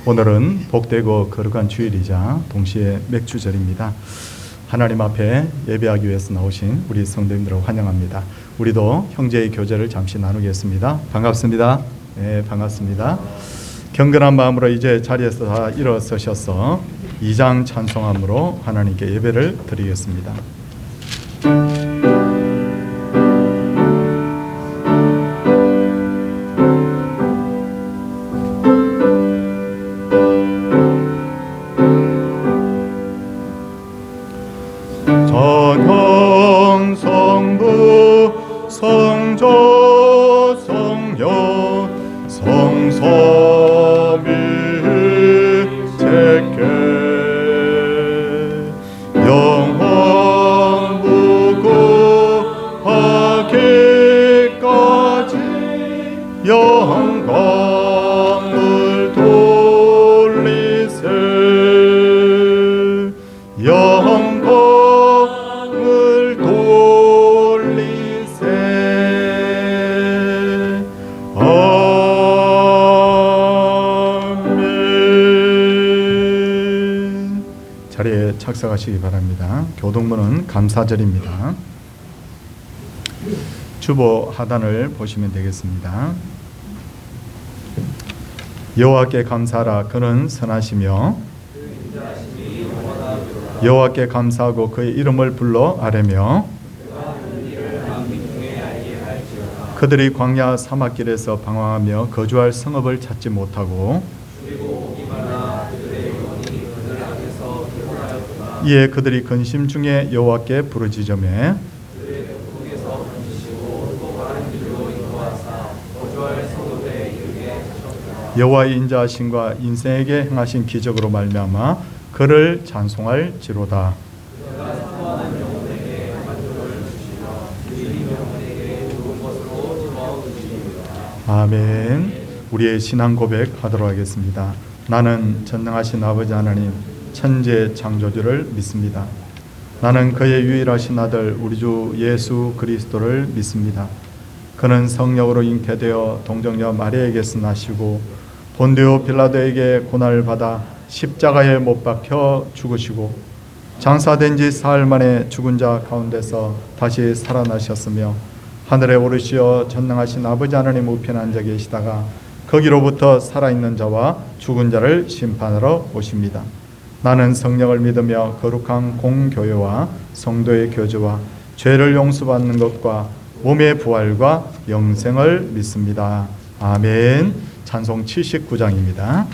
오늘은 복되고 거룩한 주일이자 동시에 맥주절입니다. 하나님 앞에 예배하기 위해서 나오신 우리 성도님들을 환영합니다. 우리도 형제의 교제를 잠시 나누겠습니다. 반갑습니다. 네, 반갑습니다. 경건한 마음으로 이제 자리에서 다 일어서셔서 2장 찬송함으로 하나님께 예배를 드리겠습니다. 전형 성부 성조 성령 성삼위 제께 영원 무궁하기까지 영광을 돌리세 영광을 돌리세. 아멘. 자리에 착석하시기 바랍니다. 교동문은 감사절입니다. 주보 하단을 보시면 되겠습니다. 여호와께 감사하라. 그는 선하시며 여호와께 감사하고 그의 이름을 불러 아뢰며 그들이 광야 사막길에서 방황하며 거주할 성읍을 찾지 못하고 이에 그들이 근심 중에 여호와께 부르짖으매 여호와의 인자하심과 인생에게 행하신 기적으로 말미암아 그를 찬송할지로다. 아멘. 우리의 신앙 고백하도록 하겠습니다. 나는 전능하신 아버지 하나님 천지의 창조주를 믿습니다. 나는 그의 유일하신 아들 우리 주 예수 그리스도를 믿습니다. 그는 성령으로 잉태되어 동정녀 마리아에게서 나시고 본디오 빌라도에게 고난을 받아 십자가에 못 박혀 죽으시고 장사된 지 사흘 만에 죽은 자 가운데서 다시 살아나셨으며 하늘에 오르시어 전능하신 아버지 하나님 우편에 앉아 계시다가 거기로부터 살아있는 자와 죽은 자를 심판하러 오십니다. 나는 성령을 믿으며 거룩한 공교회와 성도의 교제와 죄를 용서받는 것과 몸의 부활과 영생을 믿습니다. 아멘. 찬송 79장입니다.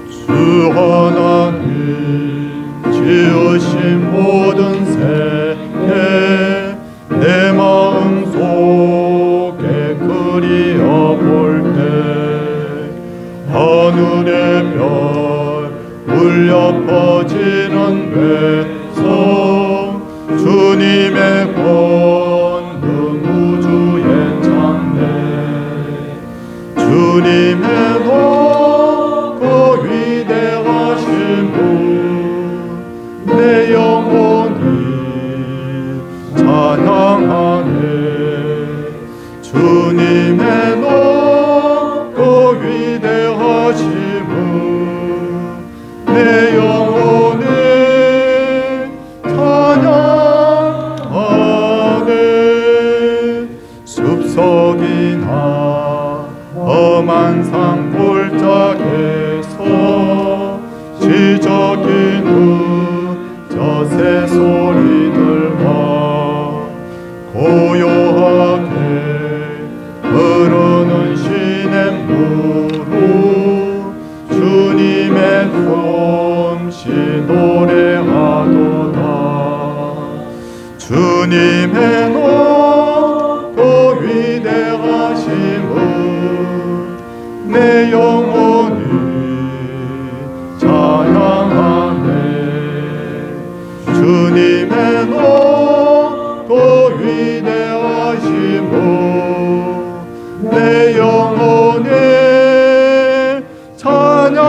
주 하나님 지으신 모든 세계 내 마음 속에 그리어볼 때 하늘의 별 울려 퍼지는 외성 주님의 권능 우주에 찬네 주님의 높고 위대하심을 내 영혼이 찬양하네 주님의 높고 위대하심을 내 영혼이 찬양하네 숲속이나 험한 산 골짜기에서 지저귀는 저새 소리들과 고요하게 흐르는 시냇물로 주님의 솜씨 노래하도다 주님의 높고 위대하심을 내 영혼이 찬양하네 주님의 높고 위대하심을 내 영혼이 찬양하네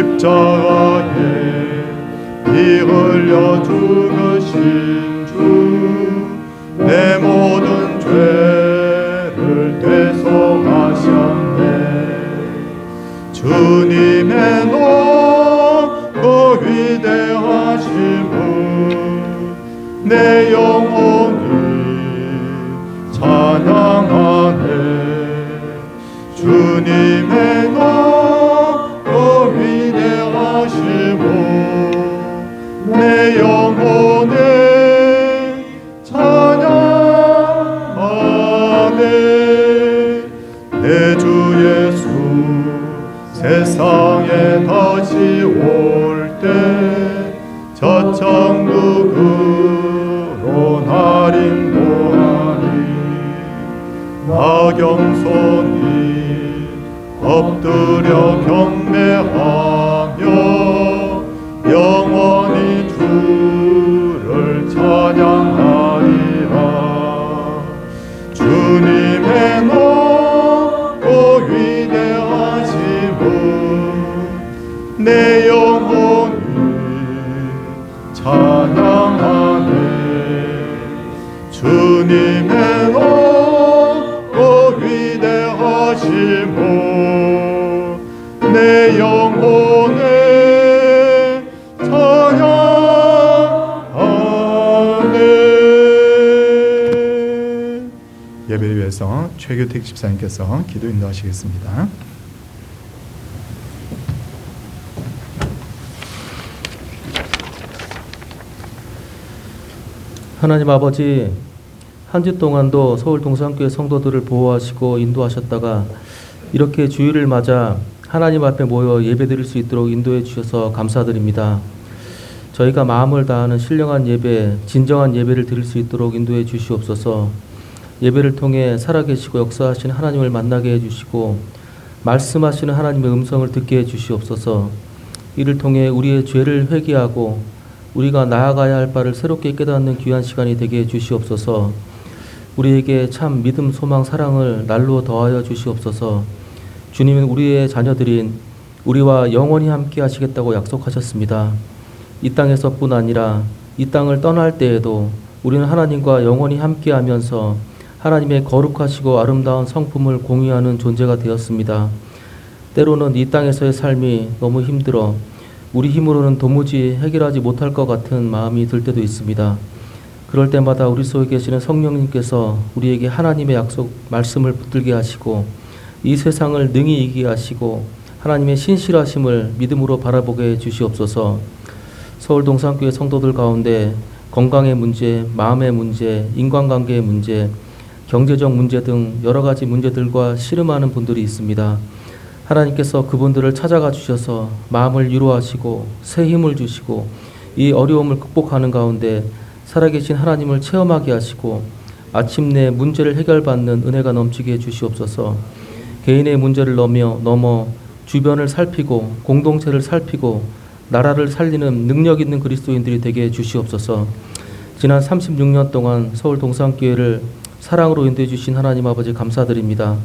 십자가에 피 흘려 죽으신 주, 내 모든 죄를 대속하셨네. 주님의 너무 위대하심을 내 영혼이 찬양하네. 주님의 너무 위대하심을 내 영혼이 찬양하네. 내 주 예수 세상에 다시 올 때 저 천국으로 날 인도하리. 나 겸손히 엎드려 경배하며 영원히 주를 찬양하리라. 주님의 너무 위대하심을 내 영혼이 찬양하네. 주님의 너무 위대하심을 내 영혼이 찬양하네. 예배를 위해서 최규택 집사님께서 기도 인도하시겠습니다. 하나님 아버지, 한 주 동안도 서울 동산교회 성도들을 보호하시고 인도하셨다가 이렇게 주일을 맞아 하나님 앞에 모여 예배드릴 수 있도록 인도해 주셔서 감사드립니다. 저희가 마음을 다하는 신령한 예배, 진정한 예배를 드릴 수 있도록 인도해 주시옵소서. 예배를 통해 살아계시고 역사하신 하나님을 만나게 해주시고 말씀하시는 하나님의 음성을 듣게 해주시옵소서. 이를 통해 우리의 죄를 회개하고 우리가 나아가야 할 바를 새롭게 깨닫는 귀한 시간이 되게 해주시옵소서. 우리에게 참 믿음, 소망, 사랑을 날로 더하여 주시옵소서. 주님은 우리의 자녀들인 우리와 영원히 함께 하시겠다고 약속하셨습니다. 이 땅에서뿐 아니라 이 땅을 떠날 때에도 우리는 하나님과 영원히 함께 하면서 하나님의 거룩하시고 아름다운 성품을 공유하는 존재가 되었습니다. 때로는 이 땅에서의 삶이 너무 힘들어 우리 힘으로는 도무지 해결하지 못할 것 같은 마음이 들 때도 있습니다. 그럴 때마다 우리 속에 계시는 성령님께서 우리에게 하나님의 약속 말씀을 붙들게 하시고 이 세상을 능히 이기게 하시고 하나님의 신실하심을 믿음으로 바라보게 해 주시옵소서. 서울 동산교회 성도들 가운데 건강의 문제, 마음의 문제, 인간관계의 문제, 경제적 문제 등 여러 가지 문제들과 씨름하는 분들이 있습니다. 하나님께서 그분들을 찾아가 주셔서 마음을 위로하시고 새 힘을 주시고 이 어려움을 극복하는 가운데 살아계신 하나님을 체험하게 하시고 마침내 문제를 해결받는 은혜가 넘치게 해 주시옵소서. 개인의 문제를 넘어 주변을 살피고 공동체를 살피고 나라를 살리는 능력 있는 그리스도인들이 되게 해 주시옵소서. 지난 36년 동안 서울 동산교회를 사랑으로 인도해 주신 하나님 아버지 감사드립니다.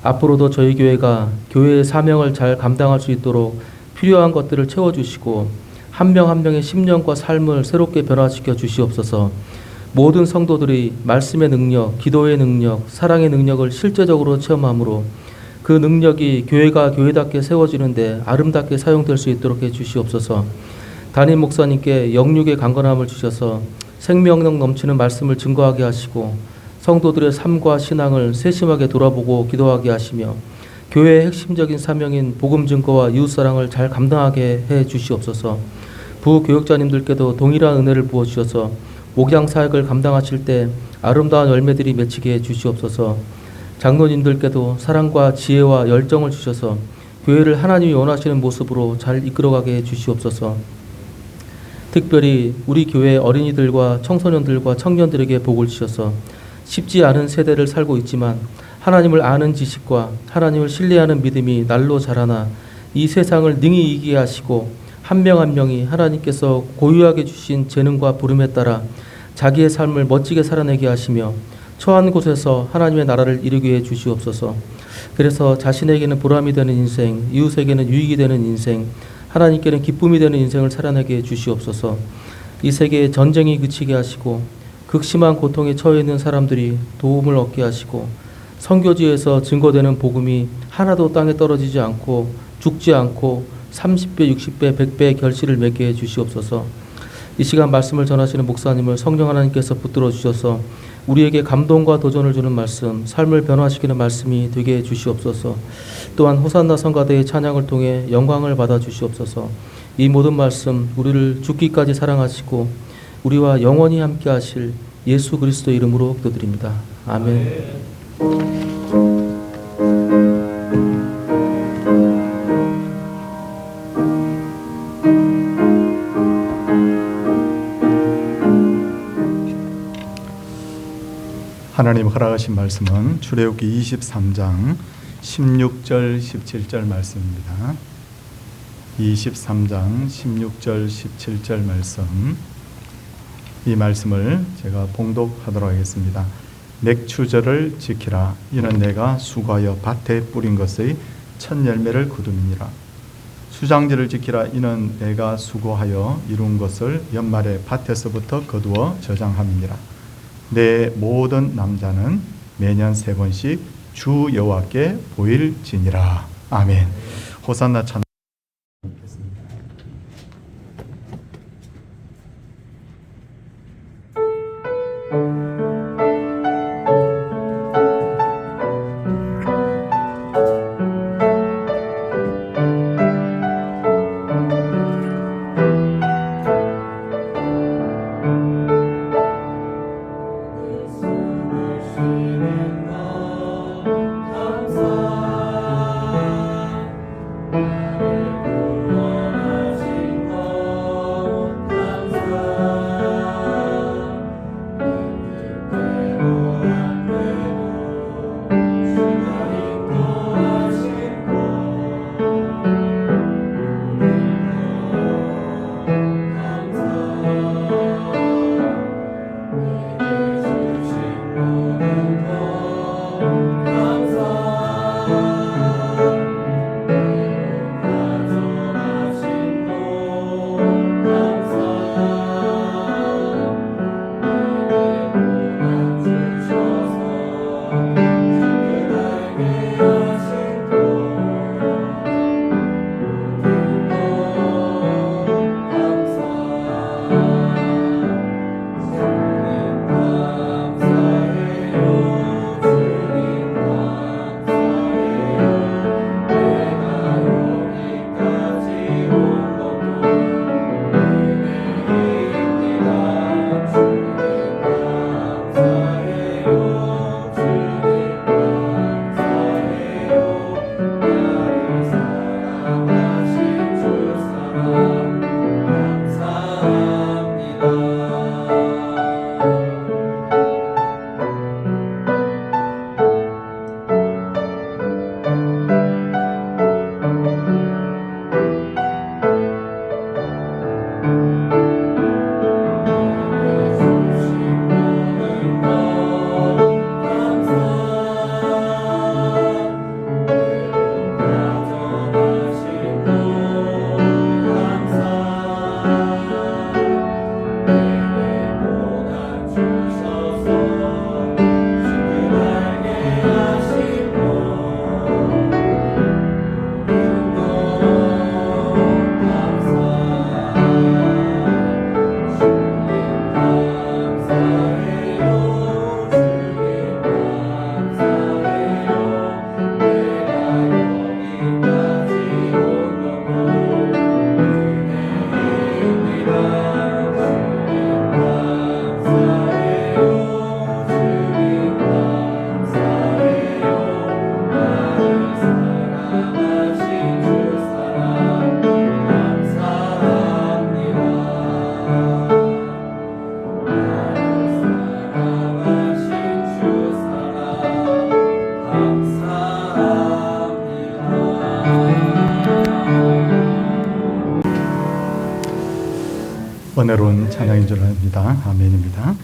앞으로도 저희 교회가 교회의 사명을 잘 감당할 수 있도록 필요한 것들을 채워주시고 한 명 한 명의 심령과 삶을 새롭게 변화시켜 주시옵소서. 모든 성도들이 말씀의 능력, 기도의 능력, 사랑의 능력을 실제적으로 체험함으로 그 능력이 교회가 교회답게 세워지는데 아름답게 사용될 수 있도록 해 주시옵소서. 담임 목사님께 영육의 강건함을 주셔서 생명력 넘치는 말씀을 증거하게 하시고 성도들의 삶과 신앙을 세심하게 돌아보고 기도하게 하시며 교회의 핵심적인 사명인 복음 증거와 이웃사랑을 잘 감당하게 해 주시옵소서. 부교육자님들께도 동일한 은혜를 부어주셔서 목양 사역을 감당하실 때 아름다운 열매들이 맺히게 해 주시옵소서. 장로님들께도 사랑과 지혜와 열정을 주셔서 교회를 하나님이 원하시는 모습으로 잘 이끌어가게 해 주시옵소서. 특별히 우리 교회 어린이들과 청소년들과 청년들에게 복을 주셔서 쉽지 않은 세대를 살고 있지만 하나님을 아는 지식과 하나님을 신뢰하는 믿음이 날로 자라나 이 세상을 능히 이기게 하시고 한 명 한 명이 하나님께서 고유하게 주신 재능과 부름에 따라 자기의 삶을 멋지게 살아내게 하시며 처한 곳에서 하나님의 나라를 이루게 해 주시옵소서. 그래서 자신에게는 보람이 되는 인생, 이웃에게는 유익이 되는 인생, 하나님께는 기쁨이 되는 인생을 살아내게 해 주시옵소서. 이 세계에 전쟁이 그치게 하시고 극심한 고통에 처해 있는 사람들이 도움을 얻게 하시고 선교지에서 증거되는 복음이 하나도 땅에 떨어지지 않고 죽지 않고 30배, 60배, 100배의 결실을 맺게 해 주시옵소서. 이 시간 말씀을 전하시는 목사님을 성령 하나님께서 붙들어 주셔서 우리에게 감동과 도전을 주는 말씀, 삶을 변화시키는 말씀이 되게 해 주시옵소서. 또한 호산나 성가대의 찬양을 통해 영광을 받아 주시옵소서. 이 모든 말씀 우리를 죽기까지 사랑하시고 우리와 영원히 함께 하실 예수 그리스도 이름으로 기도드립니다. 아멘. 하나님 허락하신 말씀은 출애굽기 23장 16절 17절 말씀입니다. 23장 16절 17절 말씀, 이 말씀을 제가 봉독하도록 하겠습니다. 맥추절을 지키라. 이는 내가 수고하여 밭에 뿌린 것의 첫 열매를 거두니라. 수장절을 지키라. 이는 내가 수고하여 이룬 것을 연말에 밭에서부터 거두어 저장함이니라. 내 모든 남자는 매년 3번씩 주 여호와께 보일지니라. 아멘. 호산나 찬. 은혜로운 찬양인 줄 압니다. 아멘입니다.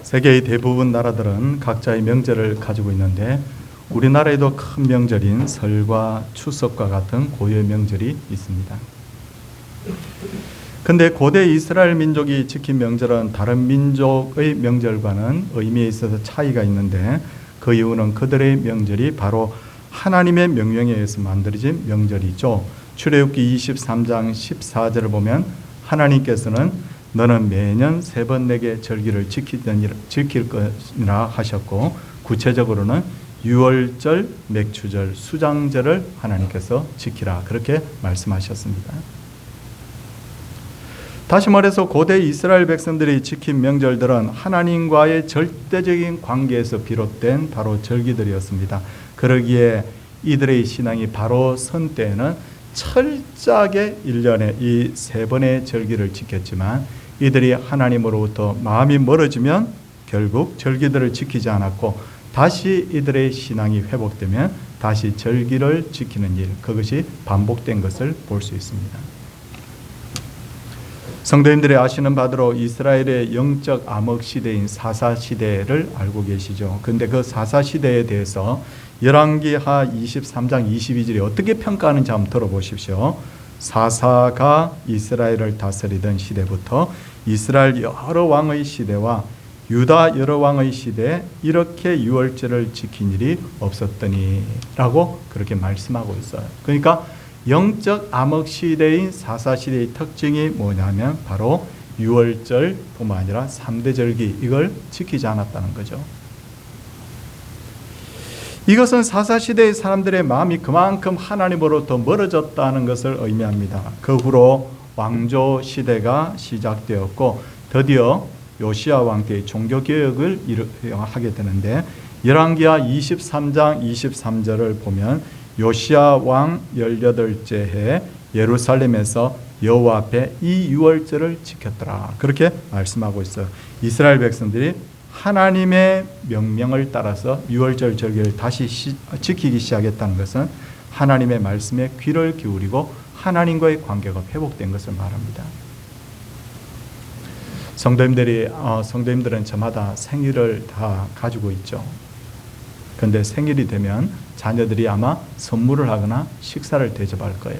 세계의 대부분 나라들은 각자의 명절을 가지고 있는데 우리나라에도 큰 명절인 설과 추석과 같은 고유의 명절이 있습니다. 근데 고대 이스라엘 민족이 지킨 명절은 다른 민족의 명절과는 의미에 있어서 차이가 있는데 그 이유는 그들의 명절이 바로 하나님의 명령에 의해서 만들어진 명절이죠. 출애굽기 23장 14절을 보면 하나님께서는 너는 매년 3번 내게 절기를 지킬 것이라 하셨고, 구체적으로는 유월절, 맥추절, 수장절을 하나님께서 지키라 그렇게 말씀하셨습니다. 다시 말해서 고대 이스라엘 백성들이 지킨 명절들은 하나님과의 절대적인 관계에서 비롯된 바로 절기들이었습니다. 그러기에 이들의 신앙이 바로 선 때에는 철저하게 1년에 이 3번의 절기를 지켰지만, 이들이 하나님으로부터 마음이 멀어지면 결국 절기들을 지키지 않았고, 다시 이들의 신앙이 회복되면 다시 절기를 지키는 일, 그것이 반복된 것을 볼 수 있습니다. 성도님들이 아시는 바대로 이스라엘의 영적 암흑 시대인 사사시대를 알고 계시죠. 그런데 그 사사시대에 대해서 열왕기하 23장 22절이 어떻게 평가하는지 한번 들어보십시오. 사사가 이스라엘을 다스리던 시대부터 이스라엘 여러 왕의 시대와 유다 여러 왕의 시대에 이렇게 유월절을 지킨 일이 없었더니 라고 그렇게 말씀하고 있어요. 그러니까 영적 암흑 시대인 사사시대의 특징이 뭐냐면 바로 유월절뿐만 아니라 3대 절기, 이걸 지키지 않았다는 거죠. 이것은 사사시대의 사람들의 마음이 그만큼 하나님으로부터 멀어졌다는 것을 의미합니다. 그 후로 왕조 시대가 시작되었고 드디어 요시야 왕 때의 종교개혁을 하게 되는데, 열왕기하 23장 23절을 보면 요시야 왕 18째 해 예루살렘에서 여호와 앞에 이 유월절을 지켰더라 그렇게 말씀하고 있어요. 이스라엘 백성들이 하나님의 명령을 따라서 유월절 절기를 다시 지키기 시작했다는 것은 하나님의 말씀에 귀를 기울이고 하나님과의 관계가 회복된 것을 말합니다. 성도님들은 저마다 생일을 다 가지고 있죠. 그런데 생일이 되면 자녀들이 아마 선물을 하거나 식사를 대접할 거예요.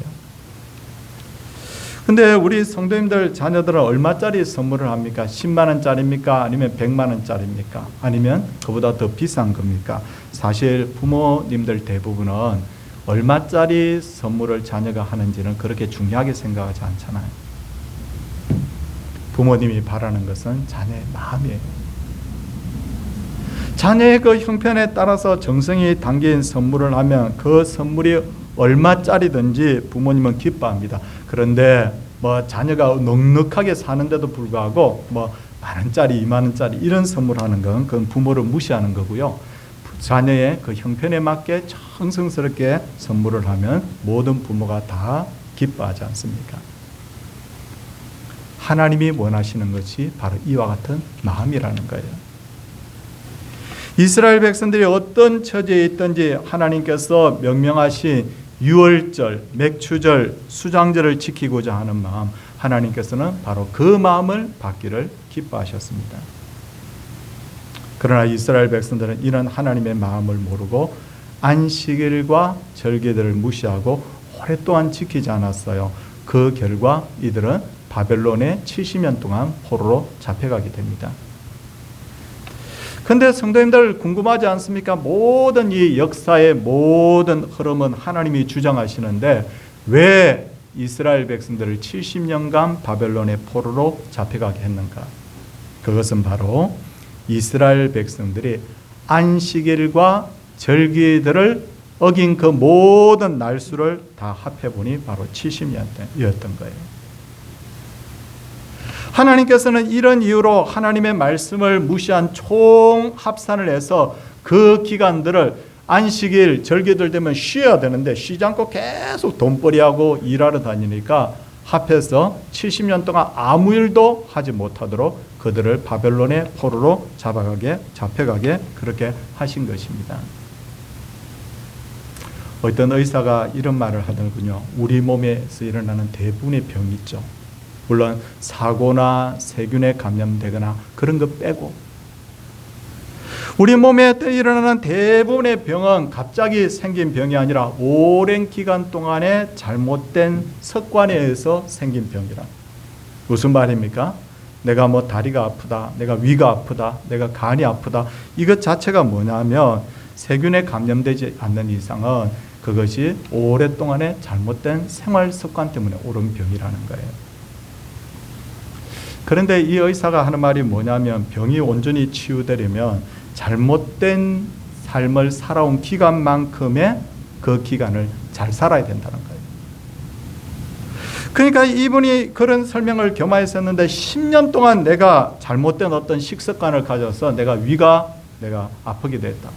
근데 우리 성도님들 자녀들은 얼마짜리 선물을 합니까? 10만 원짜리입니까? 아니면 100만 원짜리입니까? 아니면 그보다 더 비싼 겁니까? 사실 부모님들 대부분은 얼마짜리 선물을 자녀가 하는지는 그렇게 중요하게 생각하지 않잖아요. 부모님이 바라는 것은 자녀의 마음이에요. 자녀의 그 형편에 따라서 정성이 담긴 선물을 하면 그 선물이 얼마짜리든지 부모님은 기뻐합니다. 그런데 자녀가 넉넉하게 사는데도 불구하고 만 원짜리, 2만 원짜리 이런 선물하는 건 그건 부모를 무시하는 거고요. 자녀의 그 형편에 맞게 정성스럽게 선물을 하면 모든 부모가 다 기뻐하지 않습니까? 하나님이 원하시는 것이 바로 이와 같은 마음이라는 거예요. 이스라엘 백성들이 어떤 처지에 있든지 하나님께서 명명하신 유월절, 맥추절, 수장절을 지키고자 하는 마음, 하나님께서는 바로 그 마음을 받기를 기뻐하셨습니다. 그러나 이스라엘 백성들은 이런 하나님의 마음을 모르고 안식일과 절기들을 무시하고 오랫동안 지키지 않았어요. 그 결과 이들은 바벨론에 70년 동안 포로로 잡혀가게 됩니다. 그런데 성도님들 궁금하지 않습니까? 모든 이 역사의 모든 흐름은 하나님이 주장하시는데 왜 이스라엘 백성들을 70년간 바벨론의 포로로 잡혀가게 했는가? 그것은 바로 이스라엘 백성들이 안식일과 절기들을 어긴 그 모든 날수를 다 합해보니 바로 70년이었던 거예요. 하나님께서는 이런 이유로 하나님의 말씀을 무시한 총 합산을 해서 그 기간들을 안식일, 절기들 되면 쉬어야 되는데 쉬지 않고 계속 돈벌이하고 일하러 다니니까 합해서 70년 동안 아무 일도 하지 못하도록 그들을 바벨론의 포로로 잡혀가게 그렇게 하신 것입니다. 어떤 의사가 이런 말을 하더군요. 우리 몸에서 일어나는 대부분의 병이 있죠. 물론 사고나 세균에 감염되거나 그런 것 빼고 우리 몸에 일어나는 대부분의 병은 갑자기 생긴 병이 아니라 오랜 기간 동안의 잘못된 습관에 의해서 생긴 병이라. 무슨 말입니까? 내가 뭐 다리가 아프다, 내가 위가 아프다, 내가 간이 아프다. 이것 자체가 뭐냐면 세균에 감염되지 않는 이상은 그것이 오랫동안의 잘못된 생활 습관 때문에 오른 병이라는 거예요. 그런데 이 의사가 하는 말이 뭐냐면 병이 온전히 치유되려면 잘못된 삶을 살아온 기간만큼의 그 기간을 잘 살아야 된다는 거예요. 그러니까 이분이 그런 설명을 겸하여서 했는데 10년 동안 내가 잘못된 어떤 식습관을 가져서 내가 위가 아프게 됐다.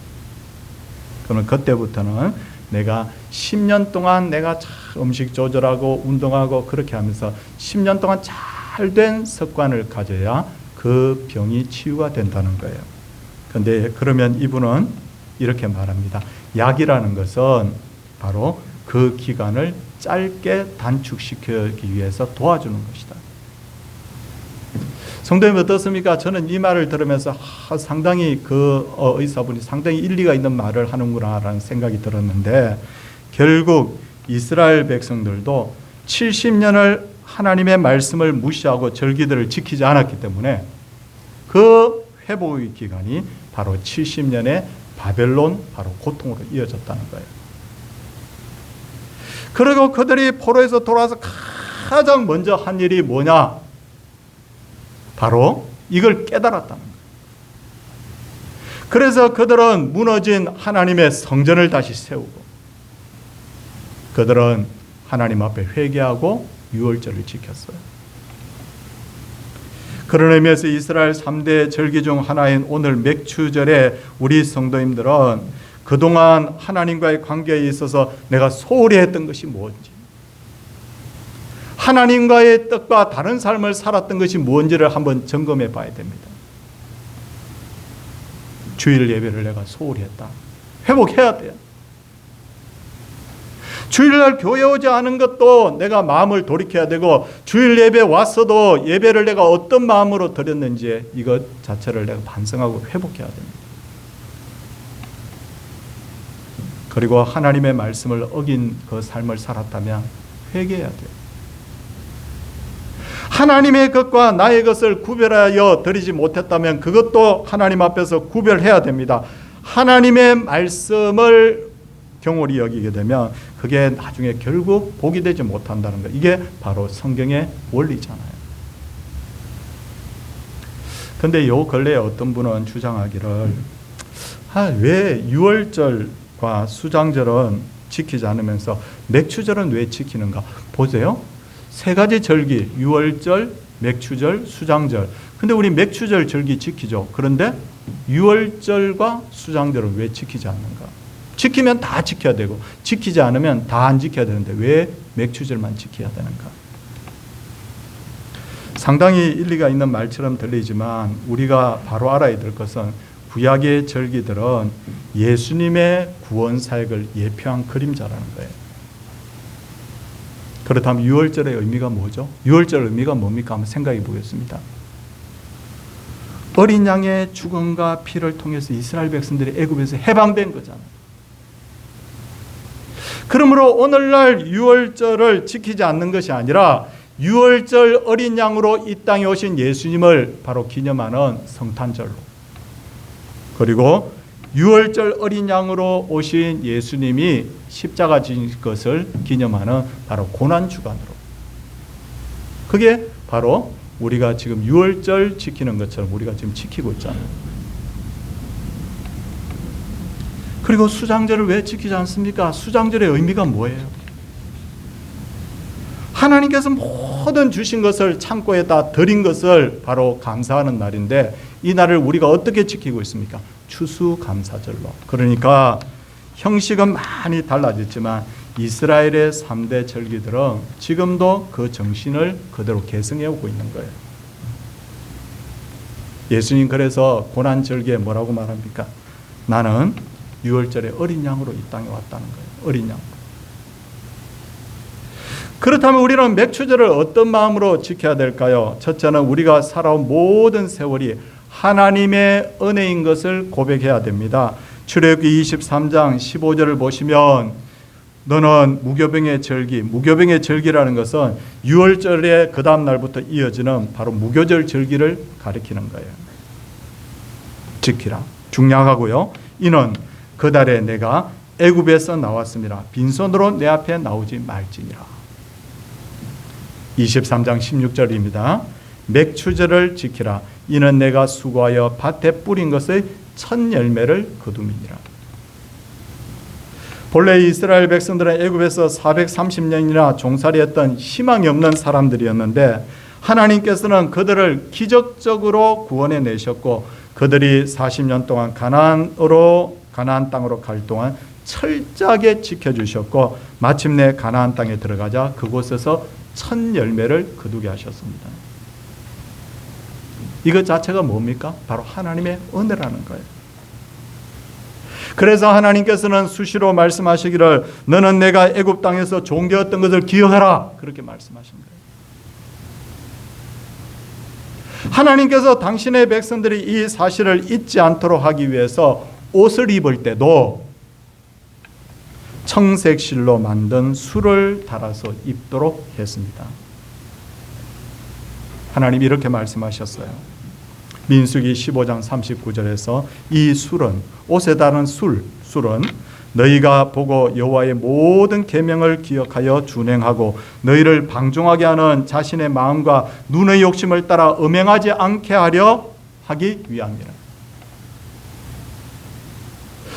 그러면 그때부터는 내가 10년 동안 내가 음식 조절하고 운동하고 그렇게 하면서 10년 동안 잘된 습관을 가져야 그 병이 치유가 된다는 거예요. 그런데 그러면 이분은 이렇게 말합니다. 약이라는 것은 바로 그 기간을 짧게 단축시키기 위해서 도와주는 것이다. 성도님 어떻습니까? 저는 이 말을 들으면서 상당히 그 의사분이 상당히 일리가 있는 말을 하는구나라는 생각이 들었는데, 결국 이스라엘 백성들도 70년을 하나님의 말씀을 무시하고 절기들을 지키지 않았기 때문에 그 회복의 기간이 바로 70년의 바벨론 바로 고통으로 이어졌다는 거예요. 그리고 그들이 포로에서 돌아와서 가장 먼저 한 일이 뭐냐? 바로 이걸 깨달았다는 거예요. 그래서 그들은 무너진 하나님의 성전을 다시 세우고, 그들은 하나님 앞에 회개하고 유월절을 지켰어요. 그런 의미에서 이스라엘 3대 절기 중 하나인 오늘 맥추절에 우리 성도님들은 그동안 하나님과의 관계에 있어서 내가 소홀히 했던 것이 무엇인지, 하나님과의 뜻과 다른 삶을 살았던 것이 무엇인지를 한번 점검해 봐야 됩니다. 주일 예배를 내가 소홀히 했다. 회복해야 돼요. 주일날 교회 오지 않은 것도 내가 마음을 돌이켜야 되고, 주일 예배 왔어도 예배를 내가 어떤 마음으로 드렸는지 이것 자체를 내가 반성하고 회복해야 됩니다. 그리고 하나님의 말씀을 어긴 그 삶을 살았다면 회개해야 돼요. 하나님의 것과 나의 것을 구별하여 드리지 못했다면 그것도 하나님 앞에서 구별해야 됩니다. 하나님의 말씀을 경홀히 여기게 되면 그게 나중에 결국 복이 되지 못한다는 것. 이게 바로 성경의 원리잖아요. 그런데 요 근래에 어떤 분은 주장하기를 왜 유월절과 수장절은 지키지 않으면서 맥추절은 왜 지키는가? 보세요. 세 가지 절기, 유월절, 맥추절, 수장절. 근데 우리 맥추절 절기 지키죠. 그런데 유월절과 수장절은 왜 지키지 않는가? 지키면 다 지켜야 되고 지키지 않으면 다 안 지켜야 되는데 왜 맥추절만 지켜야 되는가? 상당히 일리가 있는 말처럼 들리지만 우리가 바로 알아야 될 것은 구약의 절기들은 예수님의 구원 사역을 예표한 그림자라는 거예요. 그렇다면 유월절의 의미가 뭐죠? 유월절 의미가 뭡니까? 한번 생각해 보겠습니다. 어린 양의 죽음과 피를 통해서 이스라엘 백성들이 애굽에서 해방된 거잖아요. 그러므로 오늘날 유월절을 지키지 않는 것이 아니라 유월절 어린 양으로 이 땅에 오신 예수님을 바로 기념하는 성탄절로, 그리고 유월절 어린 양으로 오신 예수님이 십자가 지신 것을 기념하는 바로 고난주간으로, 그게 바로 우리가 지금 유월절 지키는 것처럼 우리가 지금 지키고 있잖아요. 그리고 수장절을 왜 지키지 않습니까? 수장절의 의미가 뭐예요? 하나님께서 모든 주신 것을 창고에다 드린 것을 바로 감사하는 날인데, 이 날을 우리가 어떻게 지키고 있습니까? 추수감사절로. 그러니까 형식은 많이 달라졌지만 이스라엘의 3대 절기들은 지금도 그 정신을 그대로 계승해 오고 있는 거예요. 예수님 그래서 고난절기에 뭐라고 말합니까? 나는 유월절에 어린 양으로 이 땅에 왔다는 거예요. 어린 양. 그렇다면 우리는 맥추절을 어떤 마음으로 지켜야 될까요? 첫째는 우리가 살아온 모든 세월이 하나님의 은혜인 것을 고백해야 됩니다. 출애굽기 23장 15절을 보시면 너는 무교병의 절기라는 것은 유월절의 그 다음 날부터 이어지는 바로 무교절 절기를 가리키는 거예요. 지키라. 중요하고요. 이는 그 달에 내가 애굽에서 나왔습니다. 빈손으로 내 앞에 나오지 말지니라. 23장 16절입니다. 맥추절을 지키라. 이는 내가 수고하여 밭에 뿌린 것의 첫 열매를 거둠이니라. 본래 이스라엘 백성들은 애굽에서 430년이나 종살이했던 희망이 없는 사람들이었는데 하나님께서는 그들을 기적적으로 구원해 내셨고 그들이 40년 동안 가나안 땅으로 갈 동안 철저하게 지켜주셨고 마침내 가나안 땅에 들어가자 그곳에서 첫 열매를 거두게 하셨습니다. 이것 자체가 뭡니까? 바로 하나님의 은혜라는 거예요. 그래서 하나님께서는 수시로 말씀하시기를 너는 내가 애굽 땅에서 종되었던 것을 기억하라 그렇게 말씀하신 거예요. 하나님께서 당신의 백성들이 이 사실을 잊지 않도록 하기 위해서 옷을 입을 때도 청색실로 만든 술을 달아서 입도록 했습니다. 하나님이 이렇게 말씀하셨어요. 민수기 15장 39절에서 이 술은 옷에 달은 술은 너희가 보고 여호와의 모든 계명을 기억하여 준행하고 너희를 방종하게 하는 자신의 마음과 눈의 욕심을 따라 음행하지 않게 하려 하기 위함이라.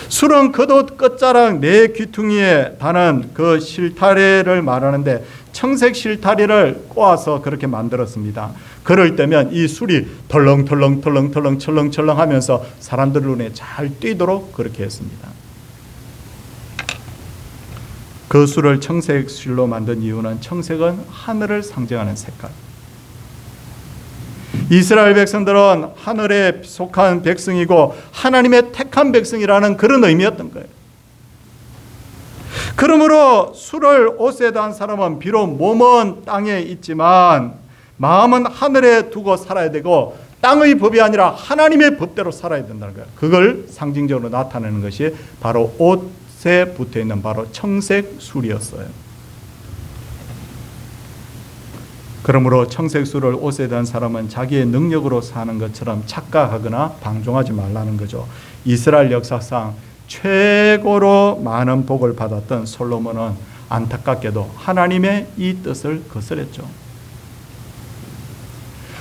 술은 겉옷 끝자락 내 귀퉁이에 다는 그 실타래를 말하는데 청색 실타래를 꼬아서 그렇게 만들었습니다. 그럴 때면 이 술이 덜렁덜렁 철렁철렁 하면서 사람들 눈에 잘 띄도록 그렇게 했습니다. 그 술을 청색 실로 만든 이유는 청색은 하늘을 상징하는 색깔. 이스라엘 백성들은 하늘에 속한 백성이고 하나님의 택한 백성이라는 그런 의미였던 거예요. 그러므로 술을 옷에 단 사람은 비록 몸은 땅에 있지만 마음은 하늘에 두고 살아야 되고 땅의 법이 아니라 하나님의 법대로 살아야 된다는 거예요. 그걸 상징적으로 나타내는 것이 바로 옷에 붙어있는 바로 청색 술이었어요. 그러므로 청색술을 옷에 단 사람은 자기의 능력으로 사는 것처럼 착각하거나 방종하지 말라는 거죠. 이스라엘 역사상 최고로 많은 복을 받았던 솔로몬은 안타깝게도 하나님의 이 뜻을 거스렸죠.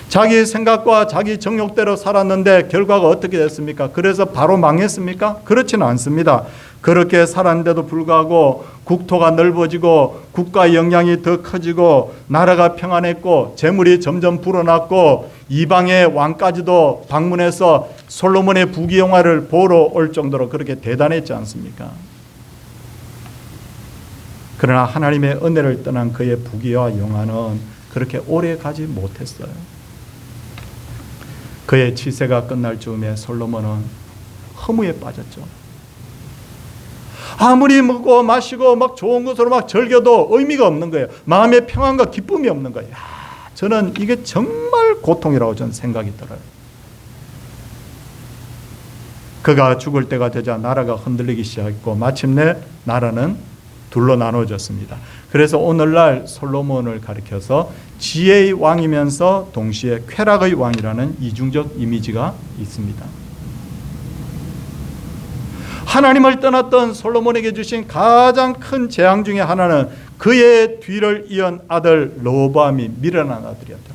자기 생각과 자기 정욕대로 살았는데 결과가 어떻게 됐습니까? 그래서 바로 망했습니까? 그렇지는 않습니다. 그렇게 살았는데도 불구하고 국토가 넓어지고 국가의 영향이 더 커지고 나라가 평안했고 재물이 점점 불어났고 이방의 왕까지도 방문해서 솔로몬의 부귀영화를 보러 올 정도로 그렇게 대단했지 않습니까? 그러나 하나님의 은혜를 떠난 그의 부귀와 영화는 그렇게 오래 가지 못했어요. 그의 치세가 끝날 즈음에 솔로몬은 허무에 빠졌죠. 아무리 먹고 마시고 막 좋은 것으로 막 즐겨도 의미가 없는 거예요. 마음의 평안과 기쁨이 없는 거예요. 저는 이게 정말 고통이라고 저는 생각이 들어요. 그가 죽을 때가 되자 나라가 흔들리기 시작했고 마침내 나라는 둘로 나눠졌습니다. 그래서 오늘날 솔로몬을 가리켜서 지혜의 왕이면서 동시에 쾌락의 왕이라는 이중적 이미지가 있습니다. 하나님을 떠났던 솔로몬에게 주신 가장 큰 재앙 중에 하나는 그의 뒤를 이은 아들 르호보암이 미련한 아들이었다.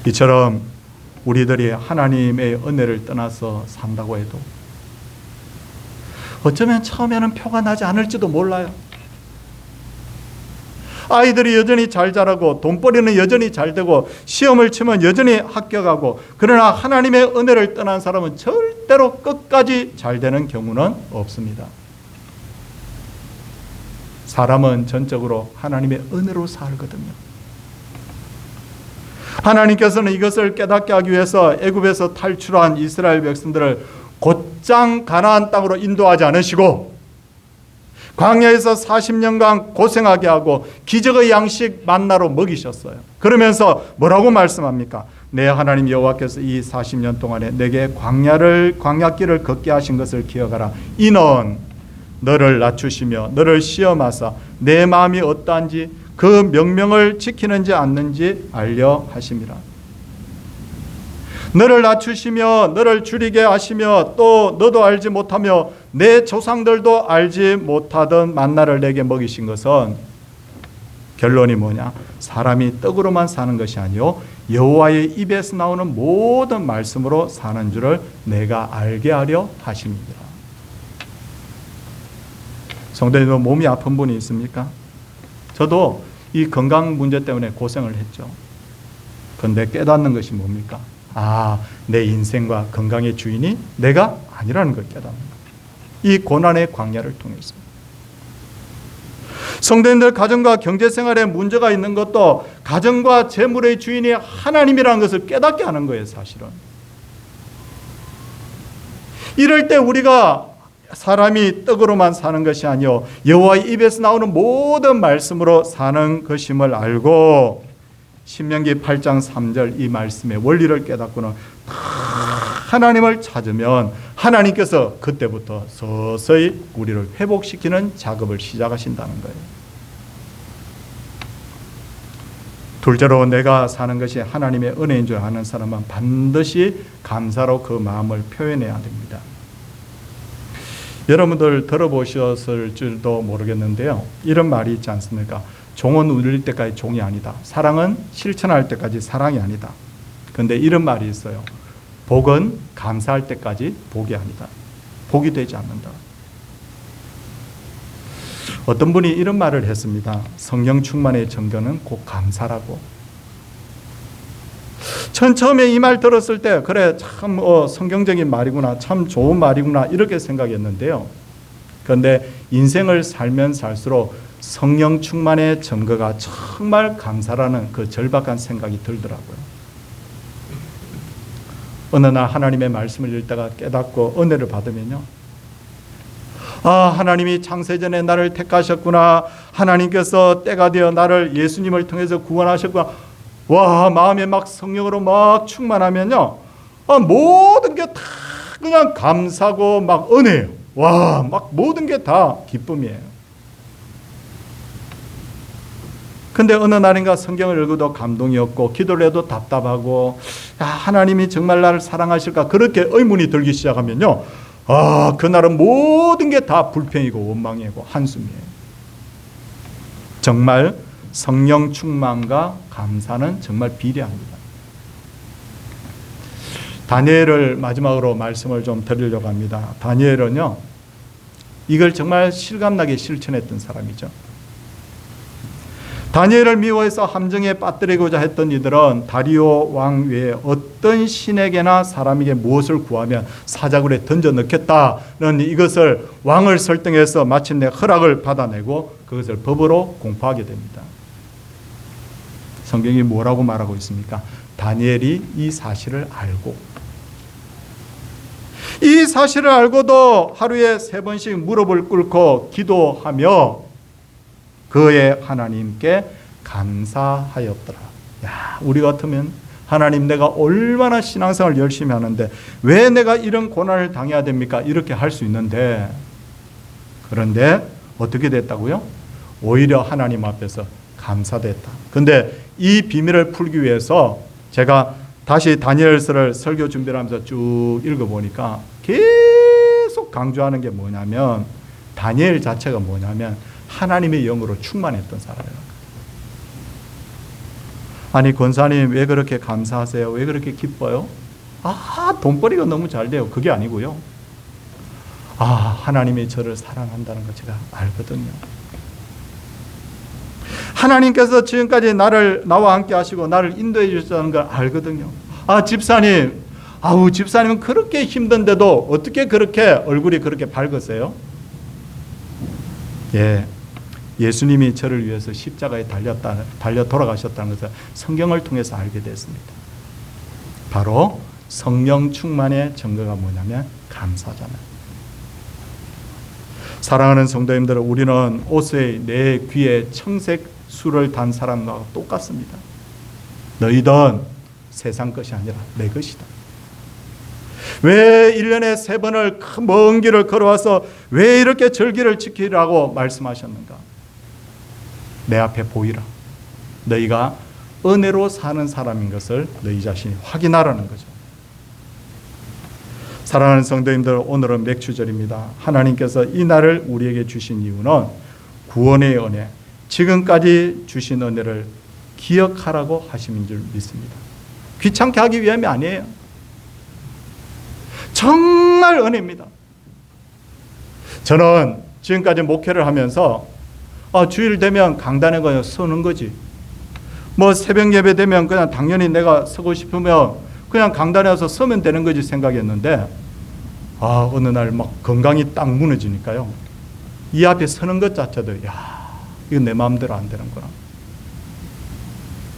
이처럼 우리들이 하나님의 은혜를 떠나서 산다고 해도 어쩌면 처음에는 표가 나지 않을지도 몰라요. 아이들이 여전히 잘 자라고 돈벌이는 여전히 잘 되고 시험을 치면 여전히 합격하고 그러나 하나님의 은혜를 떠난 사람은 절대로 끝까지 잘 되는 경우는 없습니다. 사람은 전적으로 하나님의 은혜로 살거든요. 하나님께서는 이것을 깨닫게 하기 위해서 애굽에서 탈출한 이스라엘 백성들을 곧장 가나안 땅으로 인도하지 않으시고 광야에서 40년간 고생하게 하고 기적의 양식 만나로 먹이셨어요. 그러면서 뭐라고 말씀합니까? 내 하나님 여호와께서 이 40년 동안에 내게 광야길을 걷게 하신 것을 기억하라. 이는 너를 낮추시며 너를 시험하사 내 마음이 어떠한지 그 명령을 지키는지 않는지 알려 하심이라. 너를 낮추시며 너를 줄이게 하시며 또 너도 알지 못하며 내 조상들도 알지 못하던 만나를 내게 먹이신 것은 결론이 뭐냐? 사람이 떡으로만 사는 것이 아니요 여호와의 입에서 나오는 모든 말씀으로 사는 줄을 내가 알게 하려 하심이니라. 성도님들, 몸이 아픈 분이 있습니까? 저도 이 건강 문제 때문에 고생을 했죠. 그런데 깨닫는 것이 뭡니까? 내 인생과 건강의 주인이 내가 아니라는 걸 깨닫는 거예요. 이 고난의 광야를 통해서. 성도님들, 가정과 경제생활에 문제가 있는 것도 가정과 재물의 주인이 하나님이라는 것을 깨닫게 하는 거예요, 사실은. 이럴 때 우리가 사람이 떡으로만 사는 것이 아니요 여호와의 입에서 나오는 모든 말씀으로 사는 것임을 알고 신명기 8장 3절 이 말씀의 원리를 깨닫고는 하나님을 찾으면 하나님께서 그때부터 서서히 우리를 회복시키는 작업을 시작하신다는 거예요. 둘째로, 내가 사는 것이 하나님의 은혜인 줄 아는 사람은 반드시 감사로 그 마음을 표현해야 됩니다. 여러분들 들어보셨을 줄도 모르겠는데요, 이런 말이 있지 않습니까? 종은 울릴 때까지 종이 아니다. 사랑은 실천할 때까지 사랑이 아니다. 그런데 이런 말이 있어요. 복은 감사할 때까지 복이 아니다. 복이 되지 않는다. 어떤 분이 이런 말을 했습니다. 성령 충만의 증거는 곧 감사라고. 전 처음에 이 말 들었을 때 그래 참 성경적인 말이구나, 참 좋은 말이구나 이렇게 생각했는데요. 그런데 인생을 살면 살수록 성령 충만의 증거가 정말 감사라는 그 절박한 생각이 들더라고요. 어느 날 하나님의 말씀을 읽다가 깨닫고 은혜를 받으면요, 하나님이 창세전에 나를 택하셨구나, 하나님께서 때가 되어 나를 예수님을 통해서 구원하셨구나. 와, 마음에 막 성령으로 막 충만하면요, 모든 게 다 그냥 감사고 막 은혜예요. 와, 막 모든 게 다 기쁨이에요. 근데 어느 날인가 성경을 읽어도 감동이 없고 기도를 해도 답답하고, 하나님이 정말 나를 사랑하실까 그렇게 의문이 들기 시작하면요, 그날은 모든 게 다 불평이고 원망이고 한숨이에요. 정말 성령 충만과 감사는 정말 비례합니다. 다니엘을 마지막으로 말씀을 좀 드리려고 합니다. 다니엘은요, 이걸 정말 실감나게 실천했던 사람이죠. 다니엘을 미워해서 함정에 빠뜨리고자 했던 이들은 다리오 왕 외에 어떤 신에게나 사람에게 무엇을 구하면 사자굴에 던져 넣겠다는 이것을 왕을 설득해서 마침내 허락을 받아내고 그것을 법으로 공포하게 됩니다. 성경이 뭐라고 말하고 있습니까? 다니엘이 이 사실을 알고, 이 사실을 알고도 하루에 3번씩 무릎을 꿇고 기도하며 그의 하나님께 감사하였더라. 우리 같으면 하나님, 내가 얼마나 신앙생활을 열심히 하는데 왜 내가 이런 고난을 당해야 됩니까? 이렇게 할 수 있는데, 그런데 어떻게 됐다고요? 오히려 하나님 앞에서 감사됐다. 그런데 이 비밀을 풀기 위해서 제가 다시 다니엘서를 설교 준비를 하면서 쭉 읽어보니까 계속 강조하는 게 뭐냐면, 다니엘 자체가 뭐냐면 하나님의 영으로 충만했던 사람이에요. 아니, 권사님 왜 그렇게 감사하세요? 왜 그렇게 기뻐요? 돈벌이가 너무 잘 돼요. 그게 아니고요, 하나님이 저를 사랑한다는 거 제가 알거든요. 하나님께서 지금까지 나와 함께 하시고 나를 인도해 주셨다는 걸 알거든요. 집사님, 집사님은 그렇게 힘든데도 어떻게 그렇게 얼굴이 그렇게 밝으세요? 예수님이 저를 위해서 십자가에 달려 돌아가셨다는 것을 성경을 통해서 알게 됐습니다. 바로 성령 충만의 증거가 뭐냐면 감사잖아요. 사랑하는 성도님들, 우리는 옷의 내 귀에 청색 술을 단 사람과 똑같습니다. 너희는 세상 것이 아니라 내 것이다. 왜 1년에 3번을 먼 길을 걸어와서 왜 이렇게 절기를 지키라고 말씀하셨는가? 내 앞에 보이라. 너희가 은혜로 사는 사람인 것을 너희 자신이 확인하라는 거죠. 사랑하는 성도님들, 오늘은 맥주절입니다. 하나님께서 이 날을 우리에게 주신 이유는 구원의 은혜, 지금까지 주신 은혜를 기억하라고 하심인 줄 믿습니다. 귀찮게 하기 위함이 아니에요. 정말 은혜입니다. 저는 지금까지 목회를 하면서 주일 되면 강단에 그냥 서는 거지. 뭐 새벽 예배 되면 그냥 당연히 내가 서고 싶으면 그냥 강단에 와서 서면 되는 거지 생각했는데, 어느 날 막 건강이 딱 무너지니까요, 이 앞에 서는 것 자체도 이건 내 마음대로 안 되는구나.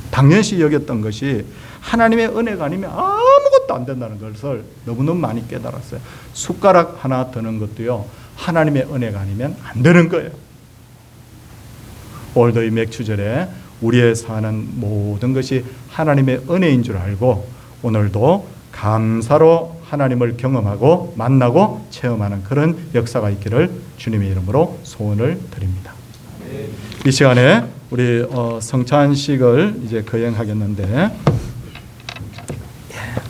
당연시 여겼던 것이 하나님의 은혜가 아니면 아무것도 안 된다는 것을 너무너무 많이 깨달았어요. 숟가락 하나 드는 것도요, 하나님의 은혜가 아니면 안 되는 거예요. 오늘도 이 맥주절에 우리의 사는 모든 것이 하나님의 은혜인 줄 알고 오늘도 감사로 하나님을 경험하고 만나고 체험하는 그런 역사가 있기를 주님의 이름으로 소원을 드립니다. 이 시간에 우리 성찬식을 이제 거행하겠는데,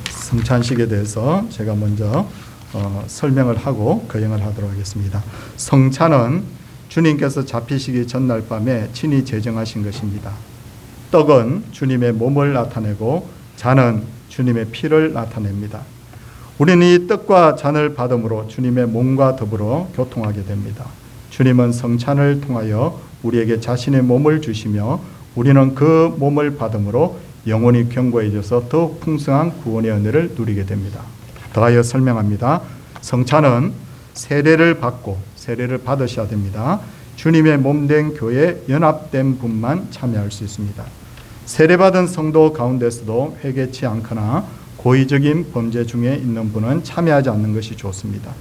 성찬식에 대해서 제가 먼저 설명을 하고 거행을 하도록 하겠습니다. 성찬은 주님께서 잡히시기 전날 밤에 친히 제정하신 것입니다. 떡은 주님의 몸을 나타내고 잔은 주님의 피를 나타냅니다. 우리는 이 떡과 잔을 받음으로 주님의 몸과 더불어 교통하게 됩니다. 주님은 성찬을 통하여 우리에게 자신의 몸을 주시며 우리는 그 몸을 받음으로 영혼이 견고해져서 더욱 풍성한 구원의 은혜를 누리게 됩니다. 더하여 설명합니다. 성찬은 세례를 받고 세례를 받으셔야 됩니다. 주님의 몸된 교회에 연합된 분만 참여할 수 있습니다. 세례받은 성도 가운데서도 회개치 않거나 고의적인 범죄 중에 있는 분은 참여하지 않는 것이 좋습니다.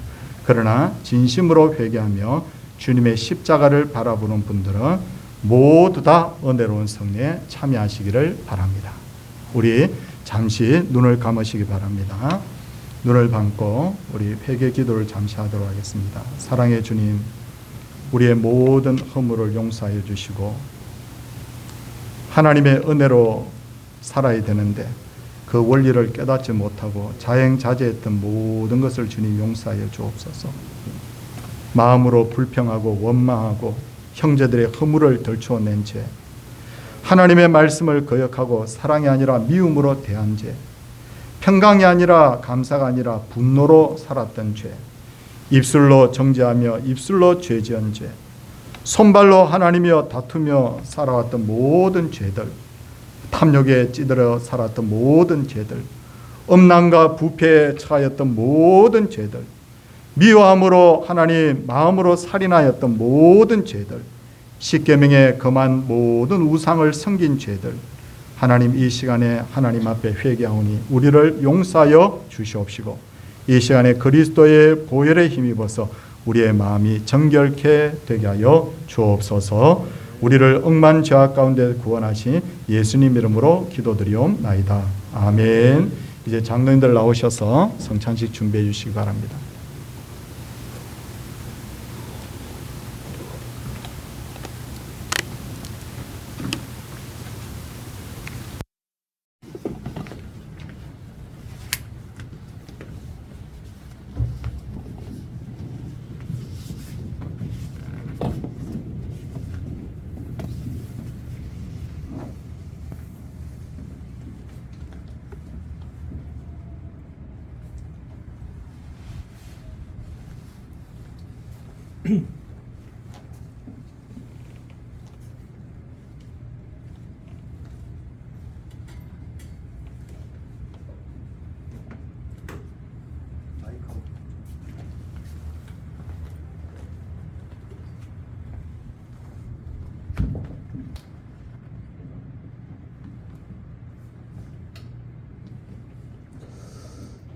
그러나 진심으로 회개하며 주님의 십자가를 바라보는 분들은 모두 다 은혜로운 성례에 참여하시기를 바랍니다. 우리 잠시 눈을 감으시기 바랍니다. 눈을 감고 우리 회개 기도를 잠시 하도록 하겠습니다. 사랑의 주님, 우리의 모든 허물을 용서하여 주시고 하나님의 은혜로 살아야 되는데 그 원리를 깨닫지 못하고 자행자제했던 모든 것을 주님 용서하여 주옵소서. 마음으로 불평하고 원망하고 형제들의 허물을 덜추어낸 죄, 하나님의 말씀을 거역하고 사랑이 아니라 미움으로 대한 죄, 평강이 아니라 감사가 아니라 분노로 살았던 죄, 입술로 정죄하며 입술로 죄지은 죄, 손발로 하나님이여 다투며 살아왔던 모든 죄들, 탐욕에 찌들어 살았던 모든 죄들, 음란과 부패에 처하였던 모든 죄들, 미워함으로 하나님 마음으로 살인하였던 모든 죄들, 십계명에 금한 모든 우상을 섬긴 죄들, 하나님 이 시간에 하나님 앞에 회개하오니 우리를 용서하여 주시옵시고 이 시간에 그리스도의 보혈에 힘입어서 우리의 마음이 정결케 되게 하여 주옵소서. 우리를 억만 죄악 가운데 구원하신 예수님 이름으로 기도드리옵나이다. 아멘. 이제 장로님들 나오셔서 성찬식 준비해 주시기 바랍니다.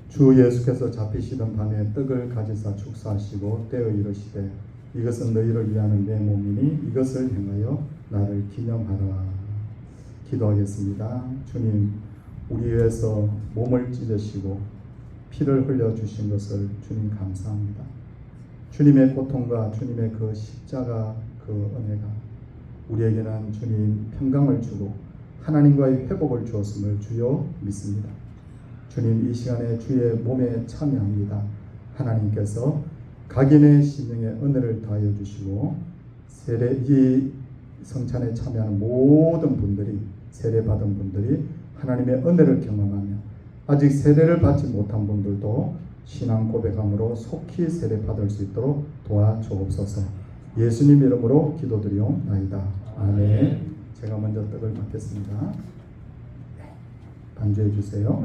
주 예수께서 잡히시던 밤에 떡을 가지사 축사하시고 떼어 이르시되 이것은 너희를 위하는 내 몸이니 이것을 행하여 나를 기념하라. 기도하겠습니다. 주님, 우리 위해서 몸을 찢으시고 피를 흘려주신 것을 주님 감사합니다. 주님의 고통과 주님의 그 십자가 그 은혜가 우리에게는 주님 평강을 주고 하나님과의 회복을 주었음을 주여 믿습니다. 주님, 이 시간에 주의 몸에 참여합니다. 하나님께서 각인의 심령의 은혜를 더하여 주시고 이 성찬에 참여하는 모든 분들이, 세례받은 분들이 하나님의 은혜를 경험하며 아직 세례를 받지 못한 분들도 신앙 고백함으로 속히 세례받을 수 있도록 도와주옵소서. 예수님 이름으로 기도드리옵나이다. 아멘. 제가 먼저 떡을 받겠습니다. 반주해 주세요.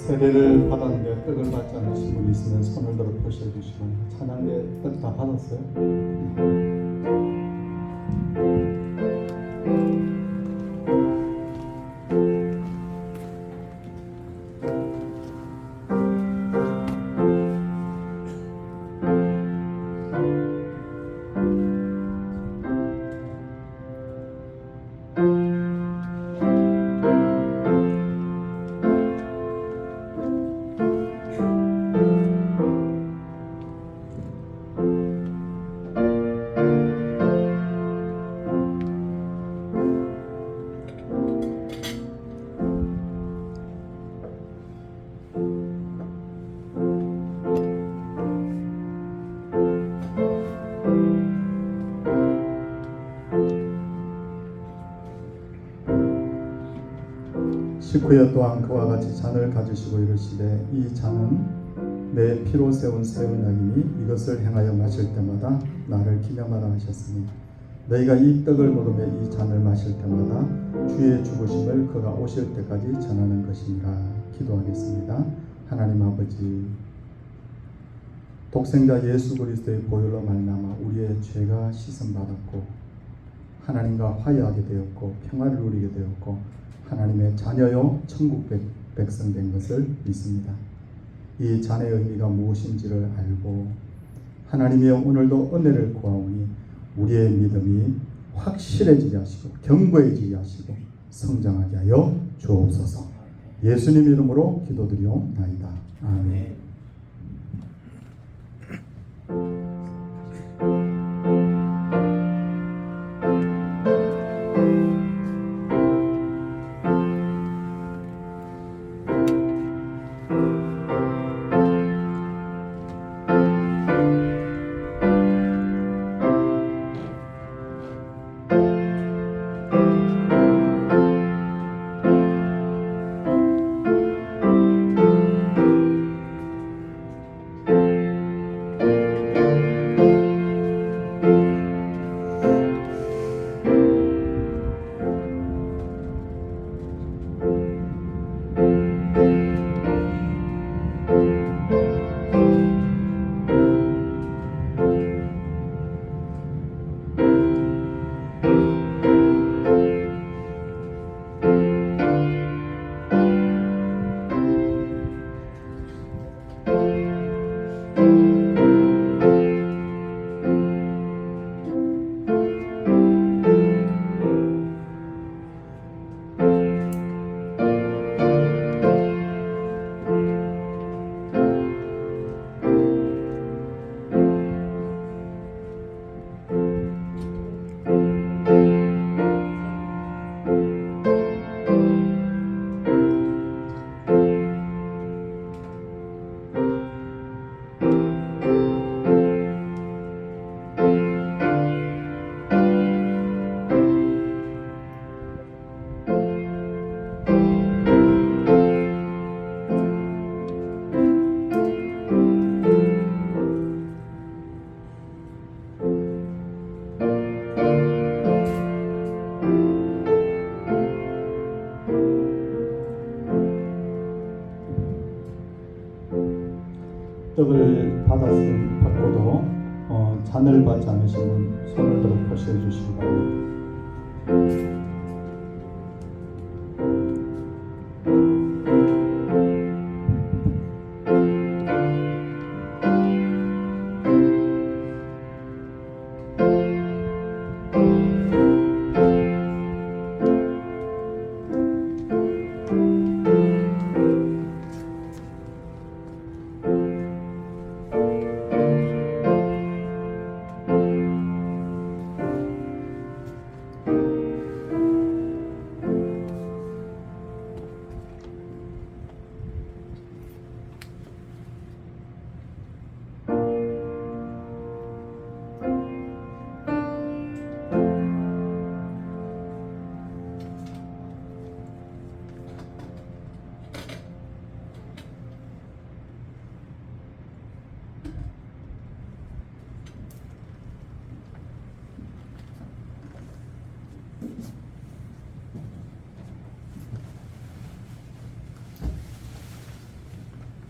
세례를 받았는데 떡을 받지 않으신 분이 있으면 손을 들어 표시해 주시고, 찬양대 떡 다 받았어요? 식후에 또한 그와 같이 잔을 가지시고 이르시되 이 잔은 내 피로 세운 새 언약이니 이것을 행하여 마실 때마다 나를 기념하라 하셨으니 너희가 이 떡을 먹으며 이 잔을 마실 때마다 주의 죽으심을 그가 오실 때까지 전하는 것이니라. 기도하겠습니다. 하나님 아버지, 독생자 예수 그리스도의 보혈로 말미암아 우리의 죄가 씻음받았고 하나님과 화해하게 되었고 평화를 누리게 되었고 하나님의 자녀요 천국 백성 된 것을 믿습니다. 이 잔의 의미가 무엇인지를 알고 하나님이 오늘도 은혜를 구하오니 우리의 믿음이 확실해지게 하시고 견고해지게 하시고 성장하게 하여 주옵소서. 예수님 이름으로 기도드리옵나이다. 아멘. 받고도 잔을 받지 않으신 분 손을 들어 표시해 주시기 바랍니다.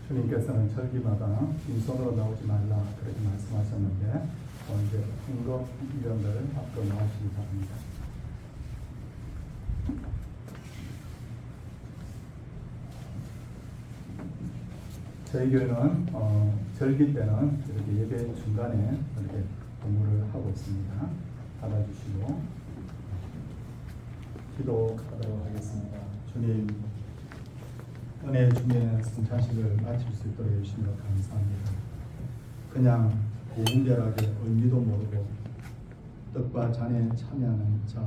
주님께서는 절기마다 빈손으로 나오지 말라 그렇게 말씀하셨는데 이제 헌금 이런들 앞으로 나오시기 바랍니다. 저희 교회는 절기 때는 이렇게 예배 중간에 이렇게 공부를 하고 있습니다. 받아주시고 기도하도록 하겠습니다. 주님, 은혜 중에 성찬식을 마칠 수 있도록 해주신 것 감사합니다. 그냥 고분별하게 의미도 모르고 떡과 잔에 참여하는 자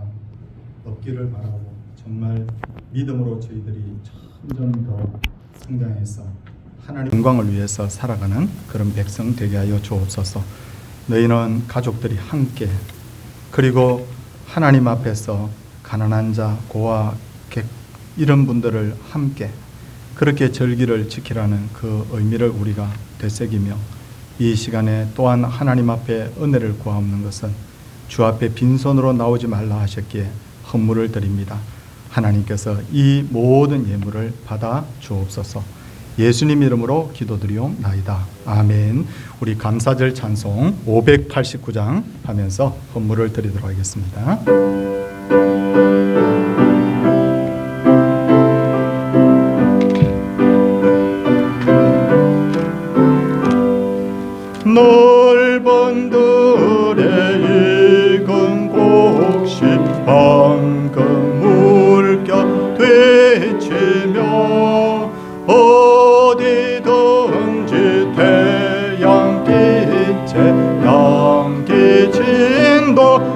없기를 바라고 정말 믿음으로 저희들이 점점 더 성장해서 하나님 영광을 위해서 살아가는 그런 백성 되게 하여 주옵소서. 너희는 가족들이 함께 그리고 하나님 앞에서 가난한 자, 고아, 객 이런 분들을 함께 그렇게 절기를 지키라는 그 의미를 우리가 되새기며 이 시간에 또한 하나님 앞에 은혜를 구하옵는 것은 주 앞에 빈손으로 나오지 말라 하셨기에 헌물을 드립니다. 하나님께서 이 모든 예물을 받아 주옵소서. 예수님 이름으로 기도드리옵나이다. 아멘. 우리 감사절 찬송 589장 하면서 헌물을 드리도록 하겠습니다. 넓은 들에 익은 곡식 방금 물결 되치며 어디든지 태양 빛에 양기 진도하도다.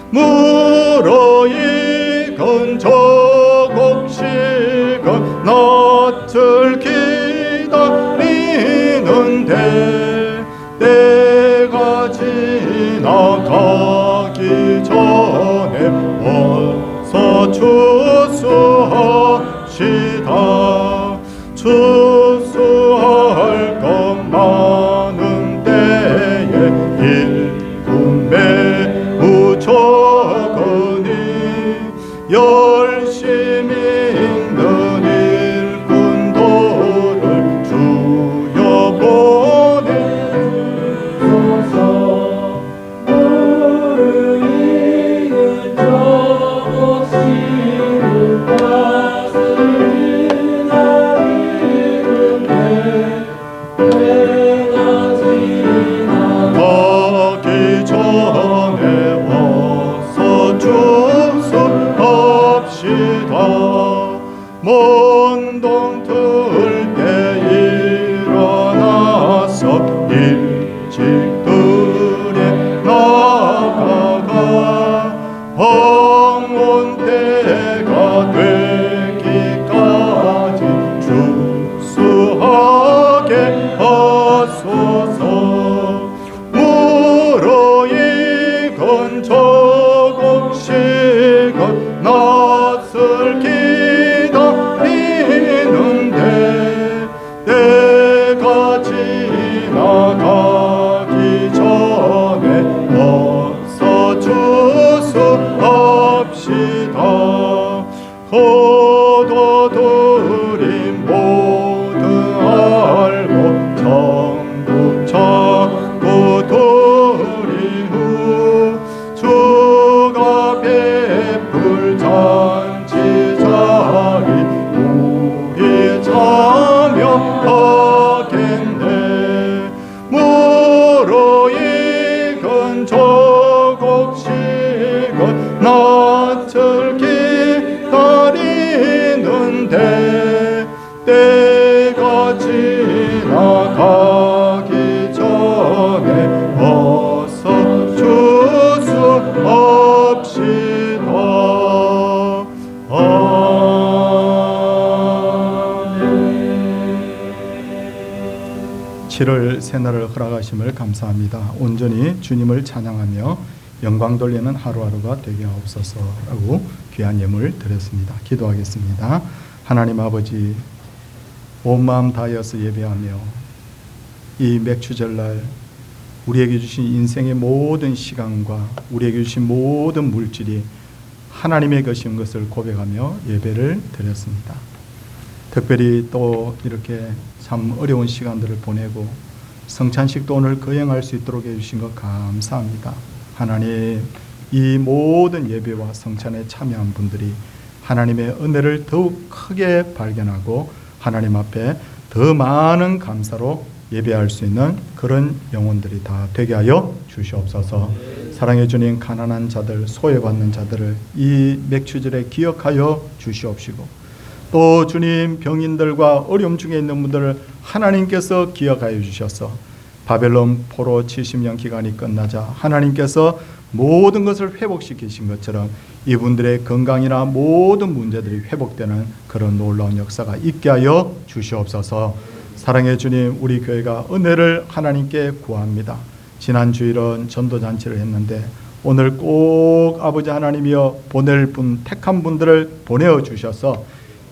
물어 익은 저 곡식은 낯을 기다리는데 때가 지나가기 전에 어서 추수합시다. 추수할 것 많은 때에 일꾼 매우 적으니 열심히 읽는 일꾼도를 주여 보내소서. 물을 익은 저 곡식은 밭을 기다리는데 때가 지나가기 전에 어서 추수합시다. 먼동 틀 때 일어나서 일찍 들에 나가가 황혼 때가 되기까지 추수하게 하소서. 물어 익은 저 곡식은 낯을 기다리는데 때가 지나가기 전에 어서 추수합시다. 거둬들인 모든 알고 것 낯을 기다리는데 때가 지나가기 전에 어서 주수옵시다. 아멘. 7월 새날을 허락하심을 감사합니다. 온전히 주님을 찬양하며 영광 돌리는 하루하루가 되게 하옵소서라고 귀한 예물 드렸습니다. 기도하겠습니다. 하나님 아버지, 온 마음 다하여서 예배하며 이 맥추절날 우리에게 주신 인생의 모든 시간과 우리에게 주신 모든 물질이 하나님의 것인 것을 고백하며 예배를 드렸습니다. 특별히 또 이렇게 참 어려운 시간들을 보내고 성찬식도 오늘 거행할 수 있도록 해주신 것 감사합니다. 하나님, 이 모든 예배와 성찬에 참여한 분들이 하나님의 은혜를 더욱 크게 발견하고 하나님 앞에 더 많은 감사로 예배할 수 있는 그런 영혼들이 다 되게 하여 주시옵소서. 사랑해 주님, 가난한 자들, 소외받는 자들을 이 맥추절에 기억하여 주시옵시고, 또 주님, 병인들과 어려움 중에 있는 분들을 하나님께서 기억하여 주셔서 바벨론 포로 70년 기간이 끝나자 하나님께서 모든 것을 회복시키신 것처럼 이분들의 건강이나 모든 문제들이 회복되는 그런 놀라운 역사가 있게 하여 주시옵소서. 사랑해 주님, 우리 교회가 은혜를 하나님께 구합니다. 지난 주일은 전도잔치를 했는데 오늘 꼭 아버지 하나님이여 보낼 분, 택한 분들을 보내주셔서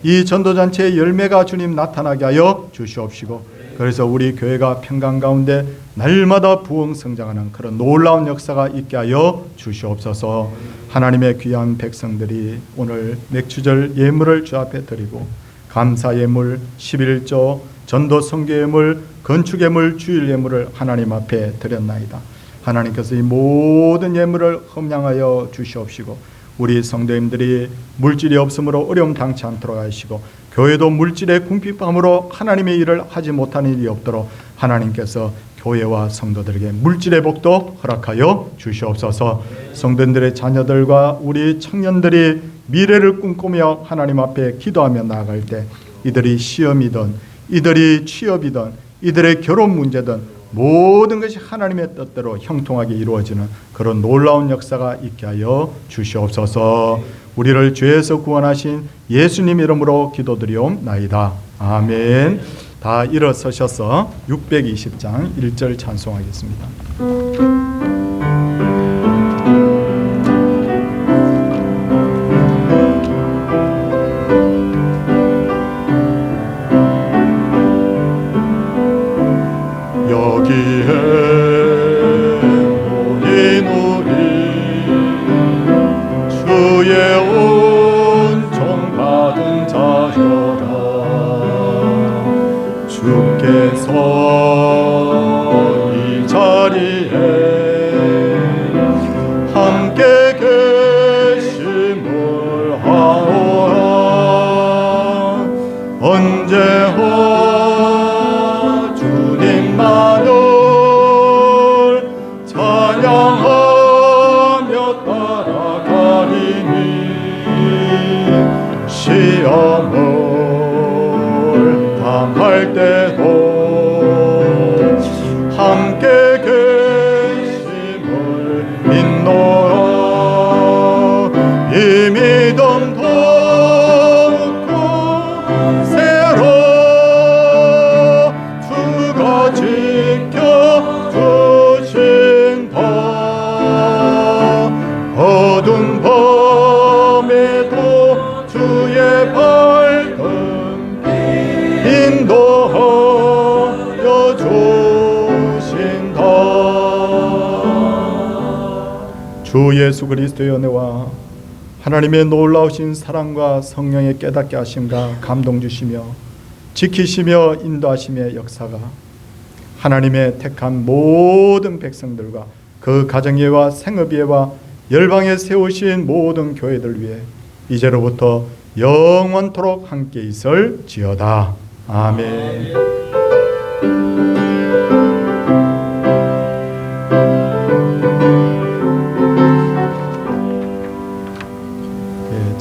이 전도잔치의 열매가 주님 나타나게 하여 주시옵시고, 그래서 우리 교회가 평강 가운데 날마다 부흥 성장하는 그런 놀라운 역사가 있게 하여 주시옵소서. 하나님의 귀한 백성들이 오늘 맥추절 예물을 주 앞에 드리고 감사 예물, 11조, 전도 선교 예물, 건축 예물, 주일 예물을 하나님 앞에 드렸나이다. 하나님께서 이 모든 예물을 흠양하여 주시옵시고, 우리 성도님들이 물질이 없으므로 어려움 당치 않도록 하시고, 교회도 물질의 궁핍함으로 하나님의 일을 하지 못하는 일이 없도록 하나님께서 교회와 성도들에게 물질의 복도 허락하여 주시옵소서. 성도들의 자녀들과 우리 청년들이 미래를 꿈꾸며 하나님 앞에 기도하며 나아갈 때 이들이 시험이든 이들이 취업이든 이들의 결혼 문제든 모든 것이 하나님의 뜻대로 형통하게 이루어지는 그런 놀라운 역사가 있게 하여 주시옵소서. 우리를 죄에서 구원하신 예수님 이름으로 기도드리옵나이다. 아멘. 다 일어서셔서 620장 1절 찬송하겠습니다. 이 자리에 함께 계심을 하오라. 언제나 주님만을 찬양하며 따라가리니 시험을 당할 때도 함께 계심을 믿노라. 이 믿음 덕고 새로 주가 지켜주신다. 어두운 밤에도 주의 밝은 인도하여 주신다. 주 예수 그리스도의 은혜와 하나님의 놀라우신 사랑과 성령의 깨닫게 하심과 감동 주시며 지키시며 인도하심의 역사가 하나님의 택한 모든 백성들과 그 가정예와 생업예와 열방에 세우신 모든 교회들 위해 이제로부터 영원토록 함께 있을지어다. 아멘.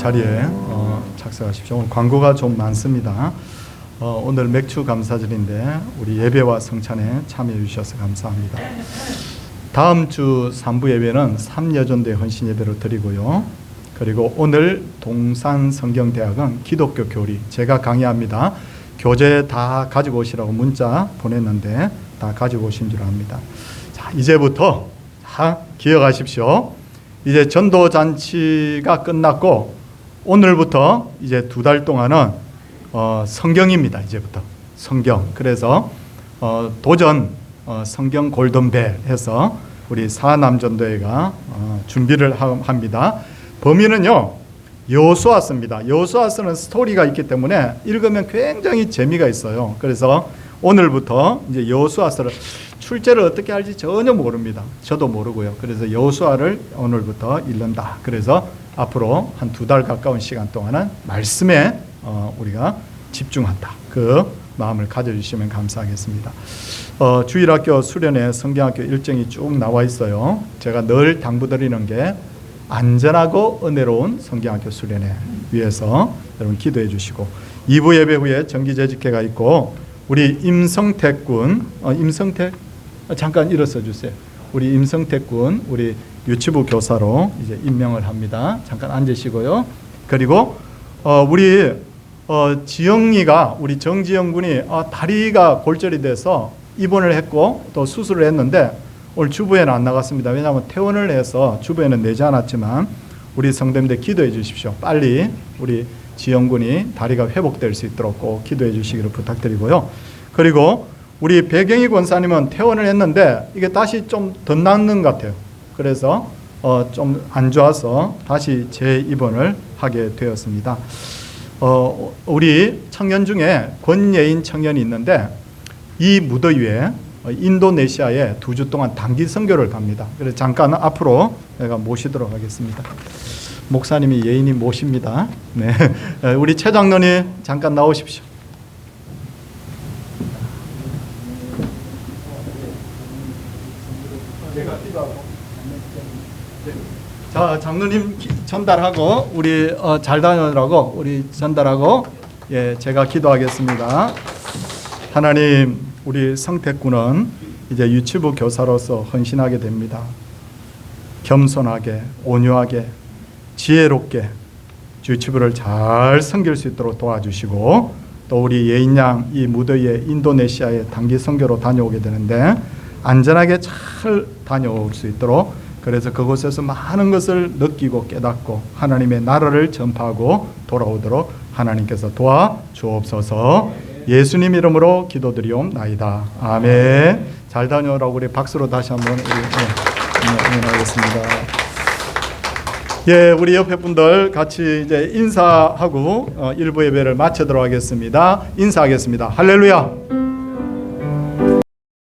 자리에 착석하십시오. 오늘 광고가 좀 많습니다. 오늘 맥주 감사절인데 우리 예배와 성찬에 참여해 주셔서 감사합니다. 다음 주 3부 예배는 3여전대 헌신 예배로 드리고요. 그리고 오늘 동산성경대학은 기독교 교리 제가 강의합니다. 교재 다 가지고 오시라고 문자 보냈는데 다 가지고 오신 줄 압니다. 자, 이제부터 기억하십시오. 이제 전도잔치가 끝났고 오늘부터 이제 2달 동안은 성경입니다. 이제부터 성경. 그래서 도전 성경 골든벨 해서 우리 사남전도회가 준비를 합니다. 범위는요 여호수아서입니다. 여호수아서는 스토리가 있기 때문에 읽으면 굉장히 재미가 있어요. 그래서 오늘부터 이제 여호수아서를 출제를 어떻게 할지 전혀 모릅니다. 저도 모르고요. 그래서 여호수아를 오늘부터 읽는다. 그래서 앞으로 한 2달 가까운 시간 동안은 말씀에 우리가 집중한다. 그 마음을 가져주시면 감사하겠습니다. 주일학교 수련회 성경학교 일정이 쭉 나와 있어요. 제가 늘 당부드리는 게 안전하고 은혜로운 성경학교 수련회 위해서 여러분 기도해 주시고 2부 예배 후에 정기재직회가 있고 우리 임성택 군 임성택 잠깐 일어서 주세요. 우리 임성택 군 우리 유치부 교사로 이제 임명을 합니다. 잠깐 앉으시고요. 그리고 우리 지영이가 우리 정지영 군이 다리가 골절이 돼서 입원을 했고 또 수술을 했는데 오늘 주부에는 안 나갔습니다. 왜냐하면 퇴원을 해서 주부에는 내지 않았지만 우리 성도님들 기도해 주십시오. 빨리 우리 지영 군이 다리가 회복될 수 있도록 꼭 기도해 주시기를 부탁드리고요. 그리고 우리 배경희 권사님은 퇴원을 했는데 이게 다시 좀 더 낫는 것 같아요. 그래서 좀 안 좋아서 다시 재입원을 하게 되었습니다. 우리 청년 중에 권예인 청년이 있는데 이 무더위에 인도네시아에 2주 동안 단기 선교를 갑니다. 그래서 잠깐 앞으로 내가 모시도록 하겠습니다. 목사님이 예인이 모십니다. 네, 우리 최 장로님 잠깐 나오십시오. 자, 장로님 전달하고 우리 잘 다녀오라고 우리 전달하고 제가 기도하겠습니다. 하나님, 우리 성택군은 이제 유치부 교사로서 헌신하게 됩니다. 겸손하게, 온유하게, 지혜롭게 유치부를 잘 섬길 수 있도록 도와주시고 또 우리 예인양 이 무더위에 인도네시아에 단기 선교로 다녀오게 되는데 안전하게 잘 다녀올 수 있도록 그래서 그곳에서 많은 것을 느끼고 깨닫고 하나님의 나라를 전파하고 돌아오도록 하나님께서 도와주옵소서. 예수님 이름으로 기도드리옵나이다. 아멘. 잘 다녀오라고 우리 박수로 다시 한번 응원하겠습니다. 우리 옆에 분들 같이 이제 인사하고 일부 예배를 마치도록 하겠습니다. 인사하겠습니다. 할렐루야.